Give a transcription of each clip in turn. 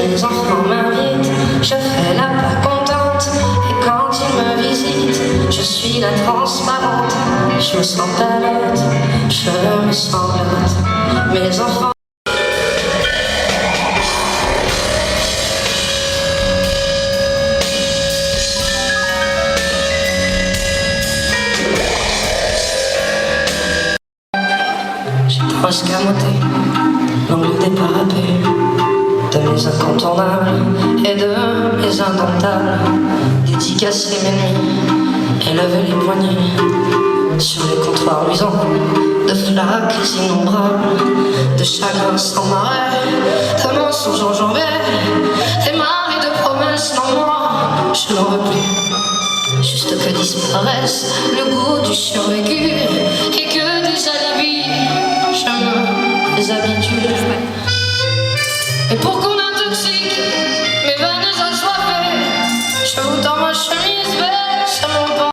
mes enfants m'invitent, je fais la pas contente. Et quand ils me visitent, je suis la transparente. Je me sens balotte, je me sens balotte. Mes enfants. J'ai trop escamoté l'angle des parapets de mes incontournables et de mes indomptables. Dédicacer mes nuits et lever les poignets sur les comptoirs luisants de flaques innombrables, de chagrins sans marais, de mensonges enjambés, des marées de promesses. Non, moi, je n'en veux plus. Juste que disparaisse le goût du survécu et que des alibis, je me déshabitue. Et pour qu'on intoxique mes veines assoiffées, je vous dans ma chemise baisse mon pan.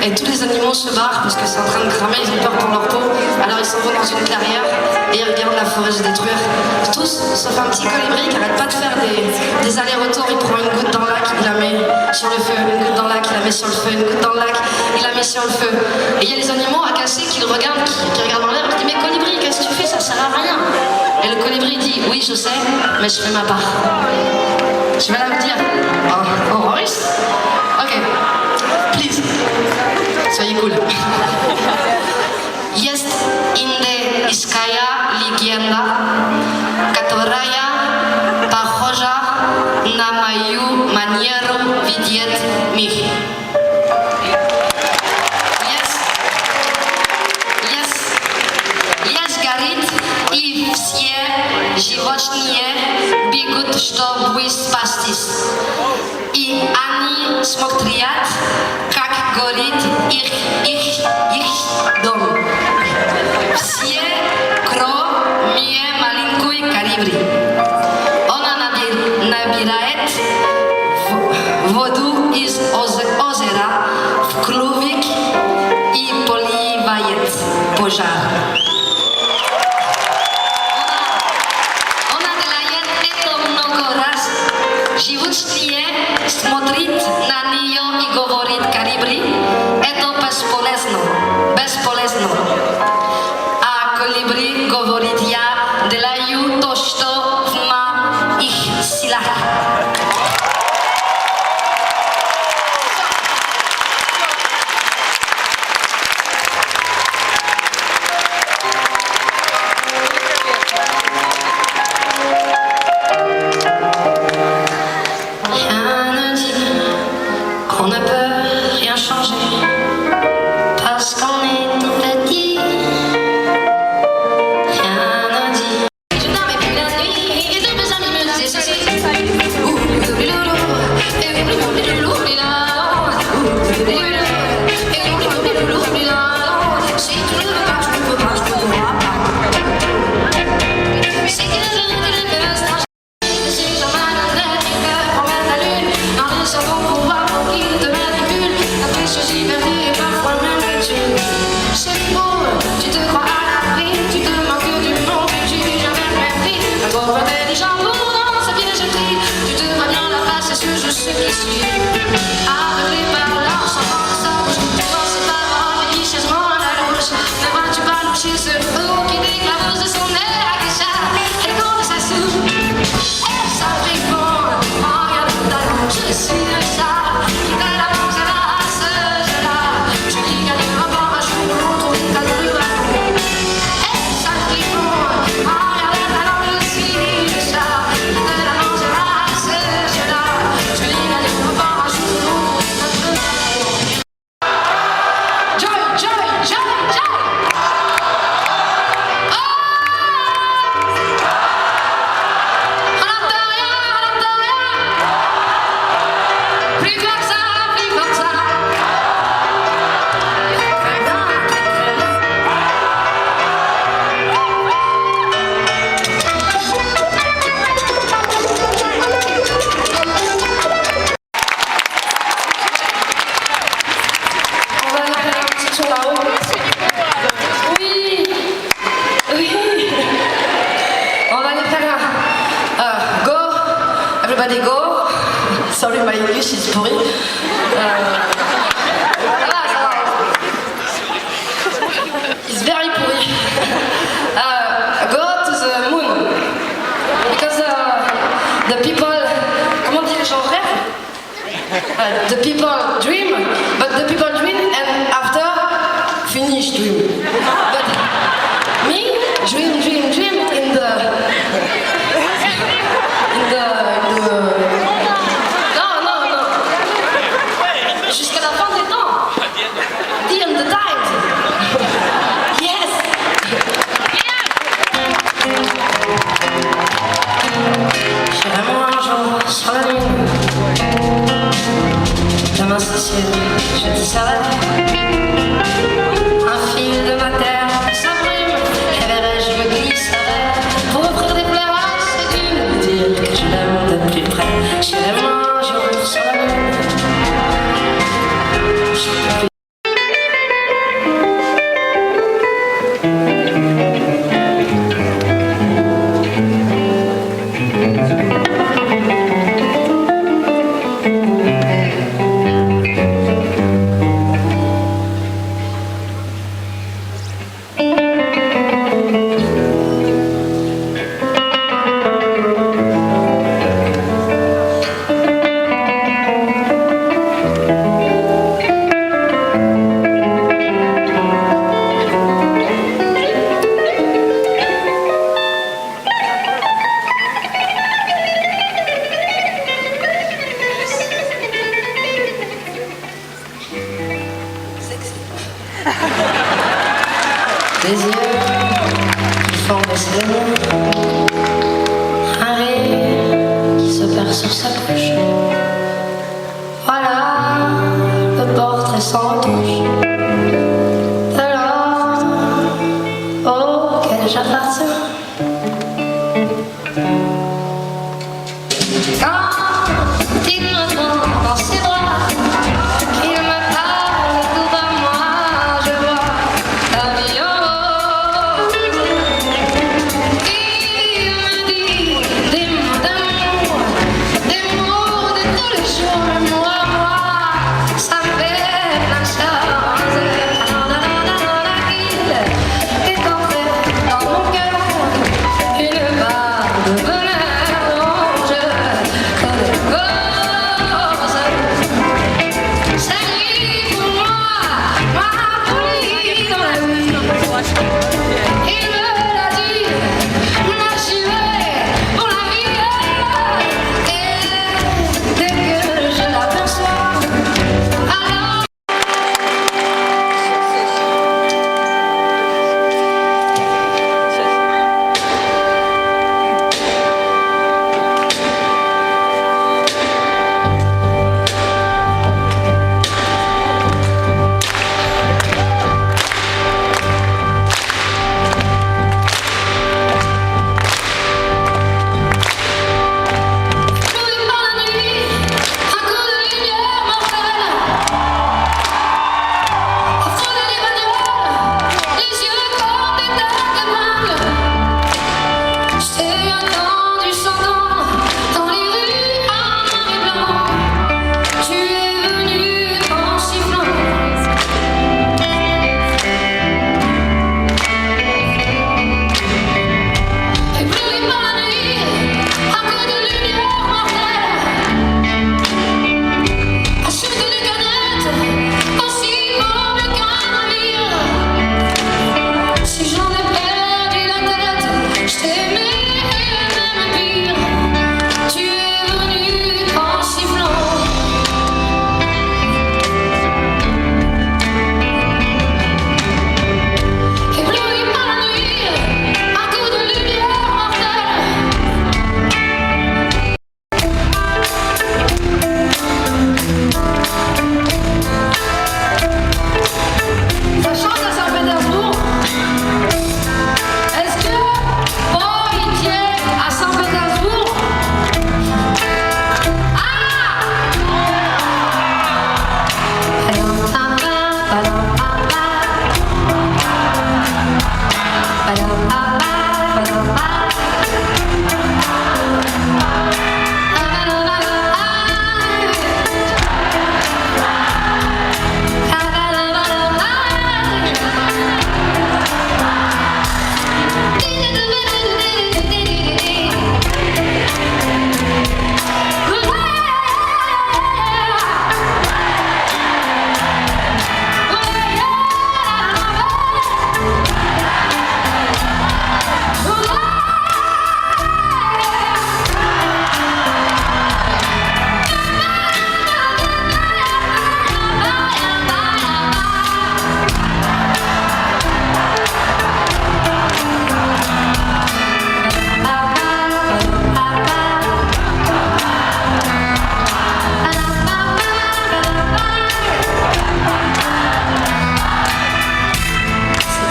Et tous les animaux se barrent parce que c'est en train de cramer, ils ont peur pour leur peau. Alors ils s'en vont dans une clairière et ils regardent la forêt se détruire. Tous, sauf un petit colibri qui arrête pas de faire des allers-retours. Il prend une goutte dans le lac, il la met sur le feu, une goutte dans le lac, il la met sur le feu, une goutte dans le lac, il la met sur le feu. Et il y a les animaux agacés qui le regardent, qui regardent en l'air, qui disent mais colibri, qu'est-ce que tu fais, ça sert à rien. Et le colibri dit oui je sais, mais je fais ma part. Je vais la dire. Oh Maurice. Ok. Please. Soyez cool. Есть индейская легенда, которая похожа на мою манеру видеть мир. Есть горит, и все животные Złoczni biegut, что вы спастись. И они смотрят, как горит их дом. Все, кроме маленькой Карибри. Она набирает воду из озера в клювик и поливает пожар. Она делает это много раз. Живучие смотрит на нее и говорит Карибри, это бесполезно. А Колибри говорит, я делаю то, что в моих силах. On ne peut rien changer parce qu'on est tout petit. Rien ne dit. Je dormais plus la nuit et tous mes amis me disaient ceci. Si tu ne veux pas, tu ne peux pas, tu ne pourras pas. Si tu ne veux pas, tu ne peux pas. Si je m'arrête, tu peux promettre la lune dans le cerveau pour voir pour qui te manipule. La précieuse liberté et parfois même que tu. C'est beau, tu te crois à l'abri, tu te manques du monde que tu n'as jamais mépris. Un pauvre intelligent dans sa piégeterie, tu te vois bien la face, est-ce que je sais qui suis. Aveuglé par l'ensemble de sa bouche, tu vois ses paroles délicieusement à la louche. Ne vois-tu pas loucher ce haut qui déclare de son air à Kesha, et compte sa soupe. Et ça répond, en regardant ta louche, je suis le chat qui t'a la manche à ce jeu-là. Je dis gagner un bon un jour ou l'autre, on est à deux à nous. Et ça répond, en regardant ta louche, je suis le chat qui t'a la manche à ce jeu-là. Je dis gagner un bon un jour ou l'autre, on est à deux à nous. Joy, joy, joy, joy! Plus comme ça, plus comme ça. On va aller faire un petit tour là-haut. Oui, oui. On va aller faire un go. Everybody go. Sorry, my English is pourri. Ça va. It's very pourri. Go to the moon. Because the people, comment dire les gens rêvent? The people dream, but the people dream and after finish dream. But me, dream in the non. Jusqu'à la fin des temps. The end the time. Yes. J'irai moi un jour sur la lune. Demain c'est ciel, je te serai. Un fil de ma terre s'abrume, et verrai-je me glisserai pour offrir des fleurs à cette lune, dire que je l'aime de plus près. J'irai moi un jour sur la lune. sur sa bouche. Voilà le portrait sans touche de l'homme auquel j'appartiens. Quand il me prend dans ses bras, qu'il me parle tout bas, moi je vois la vie en rose. Il me dit des mots d'amour, des mots de tous les jours. Moi, ça me fait plein de choses. Il est entré dans mon cœur une part de bonheur dont je connais cause. C'est lui pour moi pour lui dans la vie. Il me l'a dit, moi j'y vais pour la vie. Et dès que je l'aperçois, alors plus par la nuit, un coup de lumière mortelle. Au fond de l'Emmanuel, les yeux comme des têtes d'épingle. Je t'ai attendu s'entendre dans les rues en noir et blanc. Tu es venu en sifflant. Et plus par la nuit, un coup de lumière mortelle. Acheter des canettes, aussi mauvais qu'un navire. Si j'en ai perdu la tête, je t'aimais même pire. Tu es venu en sifflant. Et plus par la nuit, un coup de lumière mortelle. Ça chante à Saint-Pétersbourg. Est-ce que Poitiers à Saint-Pétersbourg?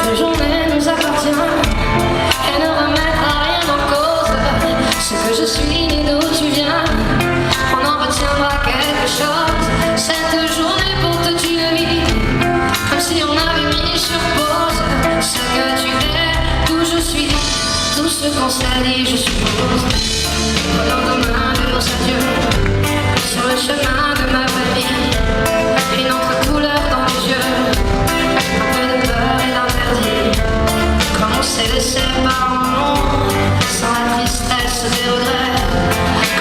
Cette journée nous appartient et ne remettra rien en cause. Ce que je suis et d'où tu viens, on en retiendra quelque chose. Cette journée pour te tuer vite, comme si on avait mis sur pause. Ce que tu es, d'où je suis, tout ce qu'on s'est dit, je suppose. Au lendemain de nos adieux, sur le chemin de ma famille, une autre couleur dans les yeux, un peu de peur et d'interdit. Comme on s'est laissé par un monde, sans la tristesse des regrets.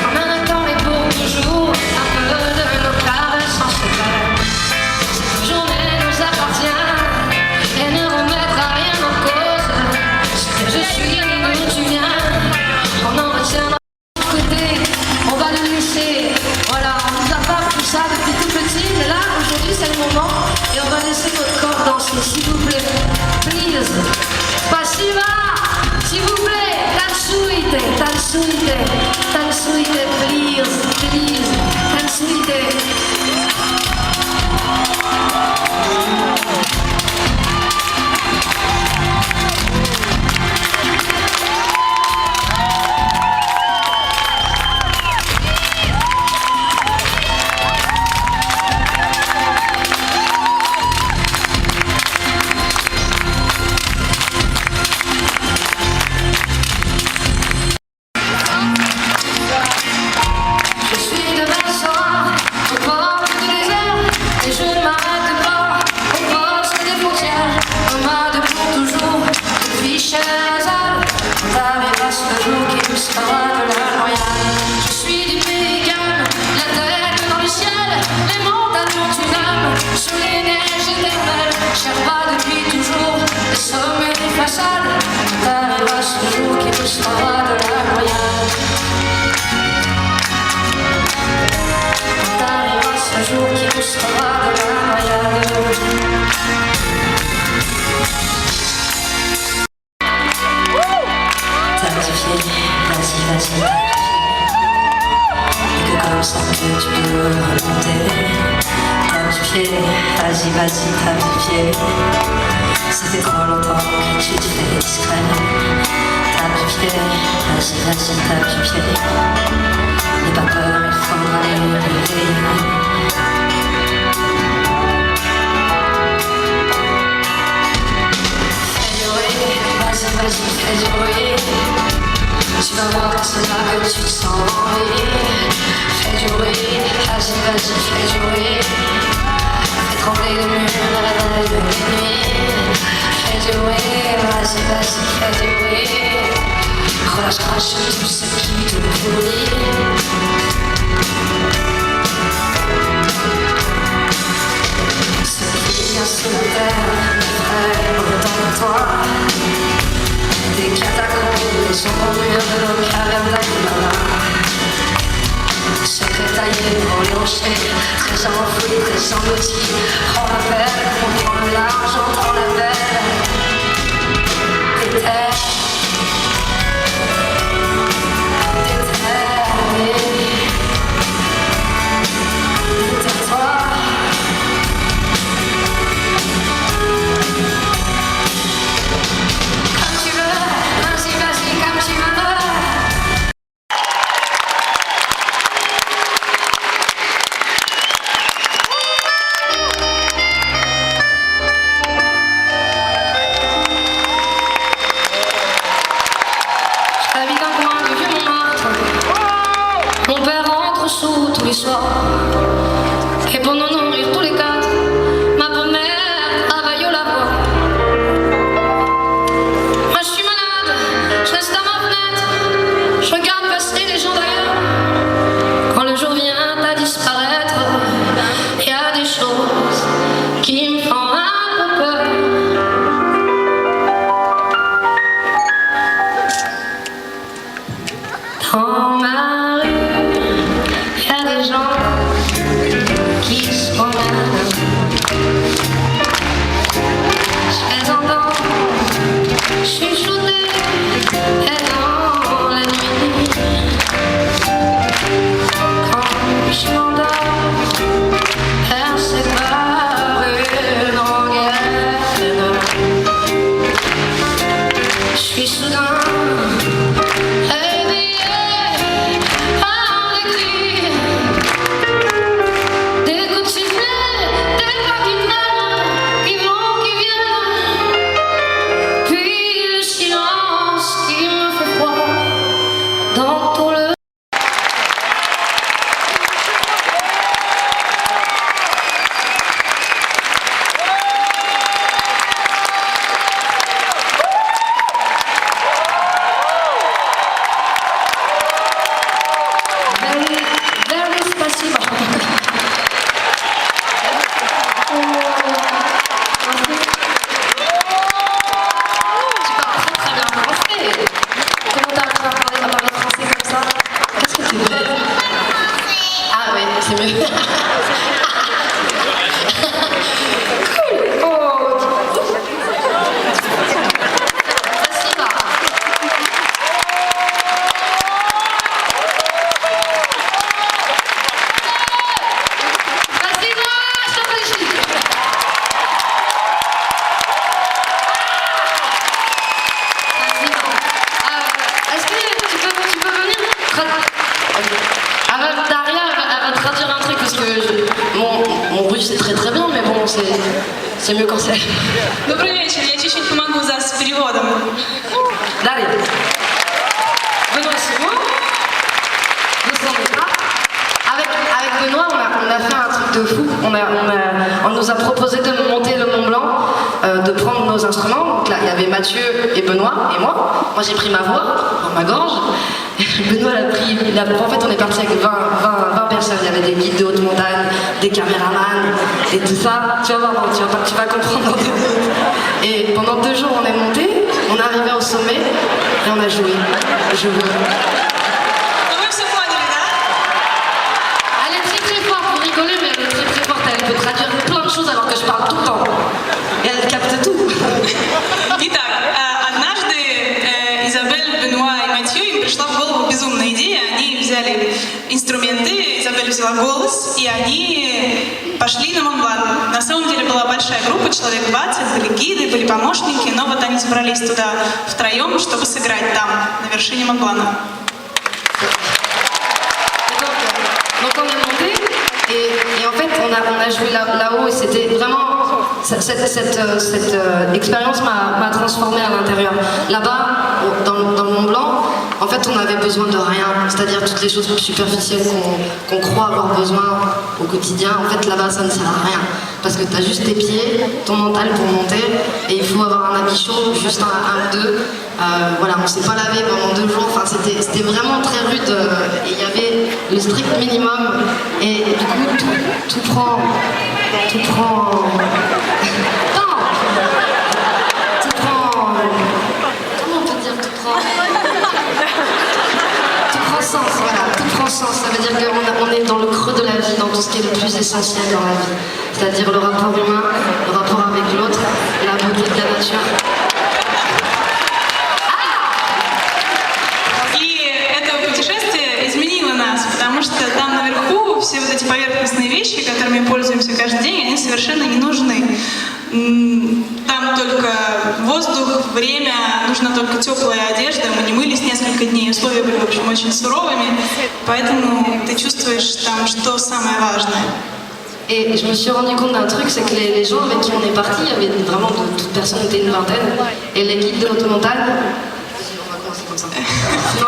Comme un temps et pour toujours, un peu de nos caresses en secret. Cette journée nous appartient et ne remettra rien en cause. Ce que je suis et d'où tu viens, on en retiendra de côté. On va le laisser, voilà, on nous a pas tout ça depuis tout petit, mais là aujourd'hui c'est le moment et on va laisser notre corps danser, s'il vous plaît, please. Spasiba, s'il vous plaît, танцуйте, танцуйте, танцуйте, please. comme ça que tu peux remonter. Tape du pied, vas-y, vas-y, tape du pied. Ça fait trop longtemps que tu te fais discret. Tape du pied, vas-y, vas-y, tape du pied. N'aie pas peur, il faudra les réveiller. Vas-y, fais du bruit. Tu vas voir que c'est là que tu te sens envie. Fais du bruit, vas-y, vas-y, fais du bruit. Fais trembler les murs à la veille de minuit. Fais du bruit, vas-y, vas-y, fais du bruit. Relâche, crache tout ce qui te pourrit. Ce qui vient sous la terre, frère, autant que toi. Des catacombes, des murs de nos cavernes d'Aquilana. Secret taillé, enlonché, très enfoui, très englouti. Prends la peine, on prend le large, on prend la peine. Des terres, déterre-toi. Et pour nous nourrir tous les quatre, ma belle-mère travaille au lavoir. Moi je suis malade, je reste à ma fenêtre, je regarde passer les gens d'ailleurs. Quand le jour vient à disparaître, il y a des choses qui me font un peu peur. Dans ma rue, il y a des gens qui se promènent. Je les entends chuchoter et dans la nuit. Quand je m'endors, percé par une rengaine, je suis soudain c'est mieux quand c'est. Добрый вечер, я чуть-чуть помогу с переводом. Дарья, Benoît Simon, vous sentez pas? Avec Benoît, on a fait un truc de fou. On nous a proposé de monter le Mont Blanc, de prendre nos instruments. Donc là, il y avait Mathieu et Benoît et moi. Moi, j'ai pris ma voix dans ma gorge. Benoît l'a pris. En fait, on est parti avec 20 personnes. Il y avait des guides de haute montagne, des caméramans et tout ça. Tu vas voir, tu vas comprendre. Et pendant 2 jours, on est monté. On est arrivé au sommet et on a joué. Je veux. Elle est très très forte, vous rigolez, mais elle est très très forte. Elle peut traduire plein de choses alors que je parle tout le temps. Et elle capte tout. Итак, однажды Изабель, Бенуа и Матью, им пришла в голову безумная идея. Они взяли инструменты, Изабель взяла голос, и они пошли на Монблан. На самом деле была большая группа, человек 20, были гиды, были помощники, но вот они собрались туда втроем, чтобы сыграть там, на вершине Монблана. Donc on est monté et en fait on a joué là-haut et c'était vraiment cette expérience m'a transformée à l'intérieur. Là-bas, dans le Mont Blanc, en fait on avait besoin de rien, c'est-à-dire toutes les choses superficielles qu'on croit avoir besoin au quotidien. En fait là-bas ça ne sert à rien parce que tu as juste tes pieds, ton mental pour monter et il faut avoir un habit chaud, juste un ou deux. Voilà, on s'est pas lavé pendant 2 jours, enfin, c'était vraiment très rude et il y avait le strict minimum et du coup tout prend... Comment on peut dire tout prend sens, voilà, tout prend sens, ça veut dire qu'on est dans le creux de la vie, dans tout ce qui est le plus essentiel dans la vie, c'est-à-dire le rapport humain, le rapport avec l'autre, la beauté de la nature. Потому что там наверху все вот эти поверхностные вещи, которыми пользуемся каждый день, они совершенно не нужны. Там только воздух, время, нужна только теплая одежда. Мы не мылись несколько дней, условия были, в общем, очень суровыми. Поэтому ты чувствуешь там, что самое важное. Et je me suis rendu compte d'un truc, c'est que les gens avec qui on est partis, il y avait vraiment toute personne était une vingtaine, et les guides de haute montagne.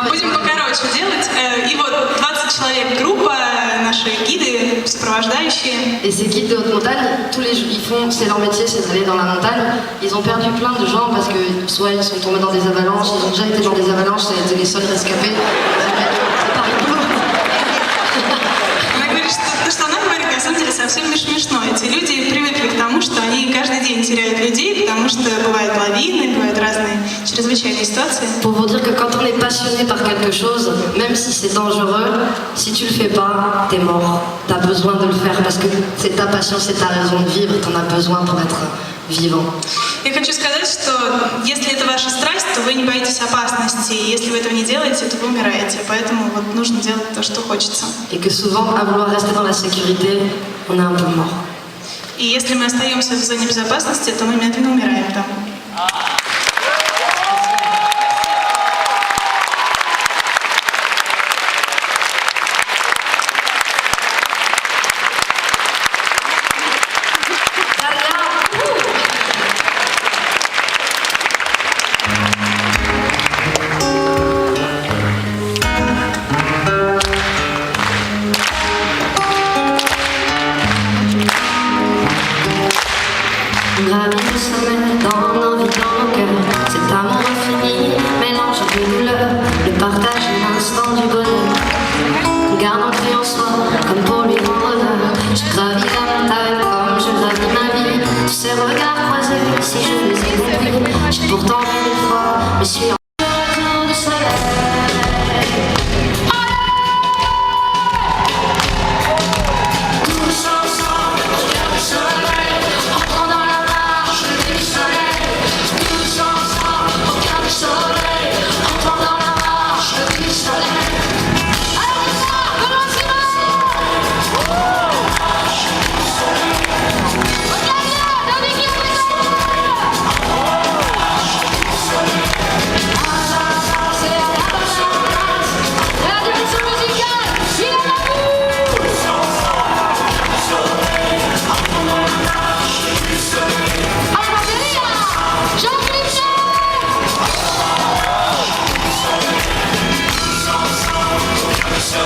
Будем покороче делать. И вот 20 человек группа, наши гиды, сопровождающие. Et ces guides de haute montagne, tous les jours, c'est leur métier, c'est d'aller dans la montagne. Ils ont perdu plein de gens parce que soit ils sont tombés dans des avalanches, ils ont déjà été dans des avalanches, c'était les seuls rescapés. C'est pas rigolo. Она говорит, что она говорит, на самом деле совсем не смешно. Эти люди привыкли к тому, что они каждый день теряют людей, потому что бывают лавины, бывают разные чрезвычайные ситуации. Pour vous dire que quand on est passionné par quelque chose, même si c'est dangereux, si tu le fais pas, t'es mort. T'as besoin de le faire parce que c'est ta passion, c'est ta raison de vivre, t'en as besoin pour être vivant. Я хочу сказать, что если это ваша страсть, то вы не боитесь опасности. И если вы этого не делаете, то вы умираете. Поэтому вот нужно делать то, что хочется. Et que souvent, à vouloir rester dans la sécurité, on est un peu mort. И если мы остаемся в зоне безопасности, то мы медленно умираем там. Gravi le sommet dans nos vies, dans nos cœurs. Cet amour infini, mélange de douleur, le partage de l'instant du bonheur. On garde ancré en soi, comme pour lui rendre honneur. Je gravis la montagne comme je gravis ma vie. Tous ces regards croisés, si je les ai compris. J'ai pourtant vu des fois, me suis en retour du soleil. So